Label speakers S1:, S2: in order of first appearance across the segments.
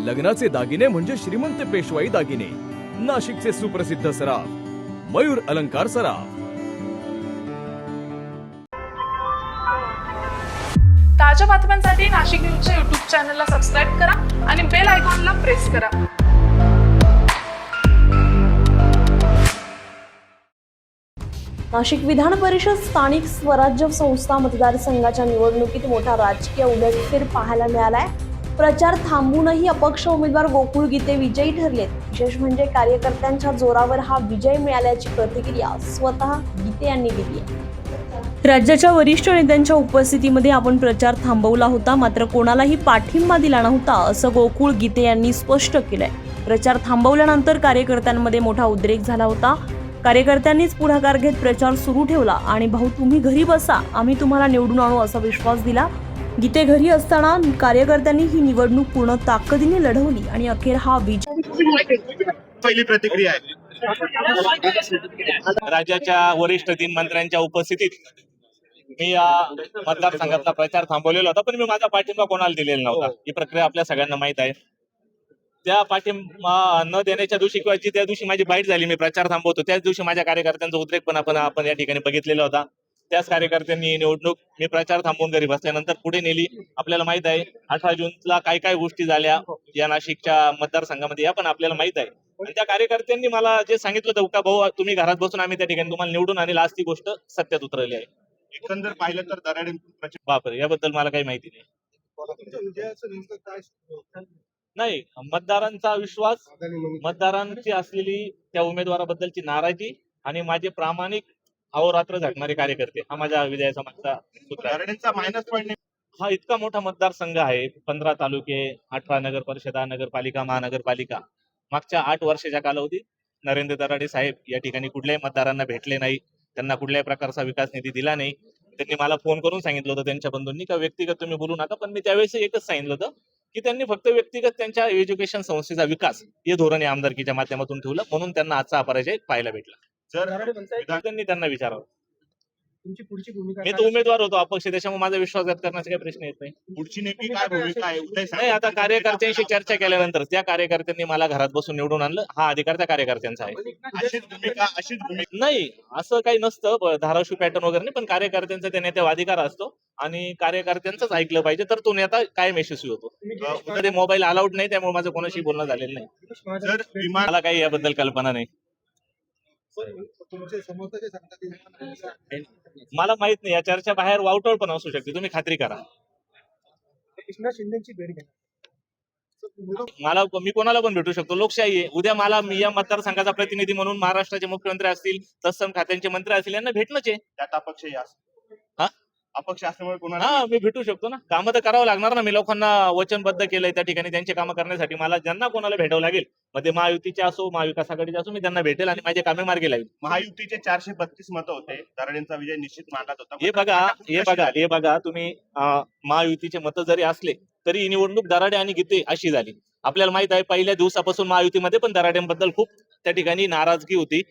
S1: लग्नाचे दागिने म्हणजे श्रीमंत पेशवाई दागिने. नाशिकचे सुप्रसिद्ध सराफ मयूर अलंकार सराफ.
S2: ताज्या बातम्यांसाठी नाशिक न्यूजच्या YouTube चॅनलला सबस्क्राईब करा आणि बेल आयकॉनला प्रेस करा.
S3: नाशिक विधान परिषद स्थानिक स्वराज्य संस्था मतदारसंघाच्या निवडणुकीत मोठा राजकीय उलटफेर पाहायला मिळालाय. प्रचार थांबूनही अपक्ष उमेदवार गोकुळ गीते विजयी ठरलेत. विशेष म्हणजे कार्यकर्त्यांच्या जोरावर हा विजय मिळाल्याची प्रतिक्रिया स्वतः गीते यांनी दिली आहे. राज्याच्या वरिष्ठ नेत्यांच्या उपस्थितीमध्ये आपण प्रचार थांबवला होता, मात्र कोणालाही पाठिंबा दिला नव्हता, असं गोकुळ गीते यांनी स्पष्ट केलंय. प्रचार थांबवल्यानंतर कार्यकर्त्यांमध्ये मोठा उद्रेक झाला होता. कार्यकर्त्यांनीच पुढाकार घेत प्रचार सुरू ठेवला आणि भाऊ तुम्ही घरी बसा, आम्ही तुम्हाला निवडून आणू असा विश्वास दिला. गीते घरी असताना कार्यकर्त्यांनी ही निवडणूक पूर्ण ताकदीने लढवली आणि अखेर हा विजय.
S4: पहिली प्रतिक्रिया आहे
S5: राज्याच्या वरिष्ठ 3 मंत्र्यांच्या उपस्थितीत मी या मतदारसंघातला प्रचार थांबवलेला होता, पण मी माझा पाठिंबा कोणाला दिलेला नव्हता. ही प्रक्रिया आपल्या सगळ्यांना माहित आहे. त्या पाठिंबा न देण्याच्या दिवशी किंवा त्या दिवशी माझी बाईट झाली, मी प्रचार थांबवतो, त्याच दिवशी माझ्या कार्यकर्त्यांचा उद्रेक पण आपण या ठिकाणी बघितलेला होता. त्याच कार्यकर्त्यांनी ही निवडणूक मी प्रचार थांबवून घरी बसल्यानंतर पुढे नेली. आपल्याला माहित आहे 18 जूनला काय काय गोष्टी झाल्या या नाशिकच्या मतदारसंघामध्ये, या पण आपल्याला माहित आहे. आणि त्या कार्यकर्त्यांनी मला जे सांगितलं होतं का भाऊ तुम्ही घरात बसून आम्ही त्या ठिकाणी तुम्हाला निवडून आणेल, आज ती गोष्ट सत्यात उतरली आहे.
S4: एकंदर पाहिलं तर दराडे
S5: बापरे, याबद्दल मला काही माहिती नाही. नाही, मतदारांचा विश्वास, मतदारांची असलेली त्या उमेदवाराबद्दलची नाराजी आणि माझे प्रामाणिक अहोरात्र झटणारे कार्यकर्ते, हा माझ्या विजयाचा मागचा सूत्र आहे.
S4: दराडेंचा मायनस पॉईंट
S5: हा इतका मोठा मतदारसंघ आहे, 15 तालुके, 18 नगर परिषदा, नगरपालिका, महानगरपालिका. मागच्या 8 वर्षाच्या कालावधीत नरेंद्र दराडे साहेब या ठिकाणी कुठल्याही मतदारांना भेटले नाही, त्यांना कुठल्याही प्रकारचा विकास निधी दिला नाही. त्यांनी मला फोन करून सांगितलं होतं त्यांच्या बंधूंनी का व्यक्तिगत तुम्ही बोलू नका, पण मी त्यावेळेस एकच सांगितलं होतं की त्यांनी फक्त व्यक्तिगत त्यांच्या एज्युकेशन संस्थेचा विकास हे धोरण या आमदारकीच्या माध्यमातून ठेवलं, म्हणून त्यांना आजचा अपराजय पाहायला भेटला.
S4: जर
S5: त्यांनी त्यांना विचारावं.
S6: तुमची पुढची भूमिका
S5: मी तो उमेदवार होतो अपक्ष, त्याच्यामुळे माझा विश्वासघात करण्याचा काही प्रश्न येत नाही.
S4: पुढची नेमकी काय भूमिका आहे उदय
S5: नाही, आता कार्यकर्त्यांशी चर्चा केल्यानंतर त्या कार्यकर्त्यांनी मला घरात बसून निवडून आणलं, हा अधिकार त्या कार्यकर्त्यांचा आहे.
S4: अशीच भूमिका
S5: नाही, असं काही नसतं धाराशिव पॅटर्न वगैरे नाही, पण कार्यकर्त्यांचा त्या नेत्यावर अधिकार असतो आणि कार्यकर्त्यांचंच ऐकलं पाहिजे, तर तो नेता कायम यशस्वी होतो. ते मोबाईल अलाउड नाही, त्यामुळे माझं कोणाशी बोलणं झालेलं नाही.
S4: जर विमान
S5: मला काही याबद्दल कल्पना नाही.
S6: तुमचे समर्थक सांगतात
S5: मला माहित नाही, या चर्चा बाहेर वावटळ पण असू शकते, तुम्ही खात्री करा.
S6: एकनाथ शिंदेची भेट घ्या.
S5: मी कोणाला पण भेटू शकतो, लोकशाही आहे. उद्या मला मी या मतदारसंघाचा प्रतिनिधी म्हणून महाराष्ट्राचे मुख्यमंत्री असतील, तत्सम खात्यांचे मंत्री असतील, यांना भेटणंच आहे.
S4: त्यात अपक्ष
S5: हा?
S4: अपक्ष असल्यामुळे कोणाला
S5: हा, मी भेटू शकतो ना. कामं तर करावं लागणार ना. मी लोकांना वचनबद्ध केलंय त्या ठिकाणी त्यांचे कामं करण्यासाठी. मला ज्यांना कोणाला भेटावं लागेल, मग ते महायुतीचे असो, महाविकास आघाडीचे असो, मी त्यांना भेटेल आणि माझे कामे मार्गी लावेल.
S4: महायुतीचे 432 मतं होते, दराडेंचा विजय निश्चित मानत होता.
S5: हे बघा तुम्ही, महायुतीचे मतं जरी असले तरी ही निवडणूक दराडे आणि गीते अशी झाली. आपल्याला माहित आहे पहिल्या दिवसापासून महायुतीमध्ये पण दराडेंबद्दल खूप त्या ठिकाणी नाराजगी होती.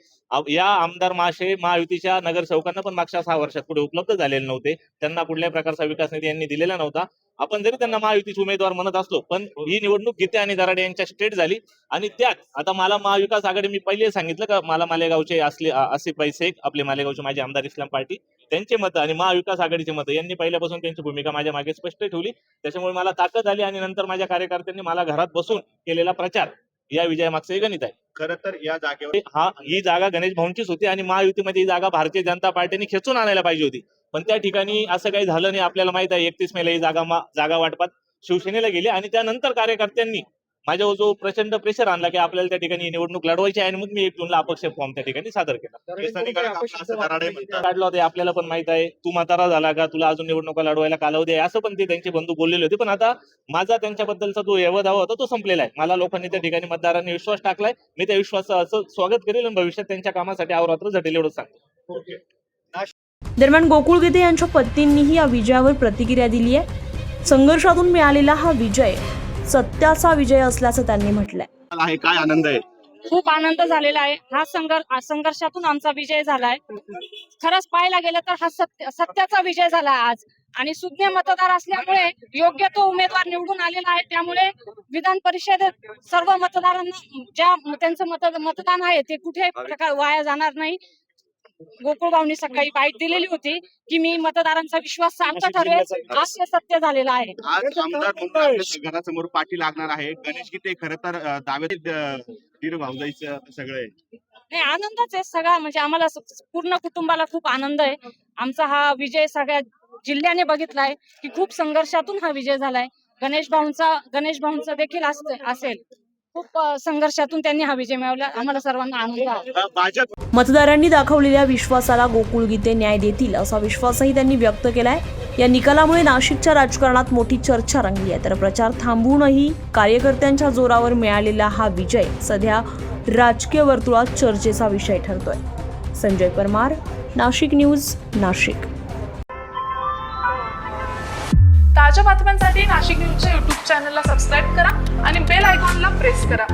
S5: या आमदार महायुतीच्या नगरसेवकांना पण मागच्या 6 वर्षात पुढे उपलब्ध झालेले नव्हते, त्यांना कुठल्याही प्रकारचा विकास निधी यांनी दिलेला नव्हता. आपण जरी त्यांना महायुतीचे उमेदवार म्हणत असलो, पण ही निवडणूक गीते आणि दराडे यांच्या स्टेट झाली. आणि त्यात आता मला महाविकास आघाडी, मी पहिले सांगितलं का मला मालेगावचे असे पैसे, आपले मालेगावचे माझे आमदार इस्लाम पार्टी त्यांचे मतं आणि महाविकास आघाडीचे मतं यांनी पहिल्यापासून त्यांची भूमिका माझ्या मागे स्पष्ट ठेवली. त्याच्यामुळे मला ताकद आली आणि नंतर माझ्या कार्यकर्त्यांनी मला घरात बसून केलेला प्रचार या विजयामागचं गणित आहे.
S4: खरं तर या जागेवर
S5: ही जागा गणेश भाऊंचीच होती आणि महायुतीमध्ये ही जागा भारतीय जनता पार्टीने खेचून आणायला पाहिजे होती, पण त्या ठिकाणी असं काही झालं नाही. आपल्याला माहित आहे 31 मेला ही जागा वाटपात शिवसेनेला गेली आणि त्यानंतर कार्यकर्त्यांनी माझ्यावर जो प्रचंड प्रेशर आणला की आपल्याला त्या ठिकाणी निवडणूक लढवायची आहे, आणि मग मी 1 जूनला अपक्ष फॉर्म त्या ठिकाणी सादर केला. काढलं होते, आपल्याला पण माहित आहे. तू म्हातारा झाला का, तुला अजून निवडणुका लढवायला कालावधी आहे, असं पण ते त्यांचे बंधू बोललेले होते. पण आता माझा त्यांच्याबद्दलचा जो यवदावा होता तो संपलेला आहे. मला लोकांनी त्या ठिकाणी मतदारांनी विश्वास टाकलाय, मी त्या विश्वासाचं स्वागत करेल आणि भविष्यात त्यांच्या कामासाठी अहोरात्र झटेल एवढंच सांगतो.
S3: दरम्यान गोकुळ गीते यांच्या पत्नींनीही या विजयावर प्रतिक्रिया दिली आहे. संघर्षातून मिळालेला हा विजय सत्याचा विजय असल्याचं त्यांनी म्हटलंय.
S4: काय आनंद आहे?
S7: खूप आनंद झालेला आहे. हा संघर्षातून आमचा विजय झालाय. खरंच पाहायला गेलं तर हा सत्याचा विजय झाला आज. आणि सुज्ञ मतदार असल्यामुळे योग्य तो उमेदवार निवडून आलेला आहे. त्यामुळे विधान परिषदेत सर्व मतदारांना ज्या त्यांचं मतदान आहे ते कुठेही प्रकार वाया जाणार नाही. गोकुळ भाऊनी सकाळी बाईट दिलेली होती की मी मतदारांचा विश्वास सार्थ ठरवेल. आज ते सत्य झालेलं आहे.
S4: आज आमदार म्हणून आपल्या घरासमोर पाठी लागणार आहे. गणेश गीते खरं तर दावेत दीर भाऊजाईचं सगळं आहे.
S7: नाही, आनंदच आहे सगळा. म्हणजे आम्हाला पूर्ण कुटुंबाला खूप आनंद आहे. आमचा हा विजय सगळ्या जिल्ह्याने बघितलाय की खूप संघर्षातून हा विजय झालाय. गणेश भाऊंचा देखील असेल. खूप संघर्षातूून त्यांनी हा विजय मिळवला. आम्हाला सर्वांना आनंद आहे.
S4: भाजप
S3: मतदारांनी दाखवलेल्या विश्वासाला गोकुळ गीते न्याय देतील असा विश्वासही त्यांनी व्यक्त केलाय. या निकालामुळे नाशिकच्या राजकारणात मोठी चर्चा रंगली आहे. तर प्रचार थांबूनही कार्यकर्त्यांच्या जोरावर मिळालेला हा विजय सध्या राजकीय वर्तुळात चर्चेचा विषय ठरतोय. संजय परमार, नाशिक न्यूज, नाशिक.
S2: ताज्या बातम्यांसाठी नाशिक न्यूजच्या YouTube चॅनलला सबस्क्राईब करा आणि बेल आयकॉनला प्रेस करा.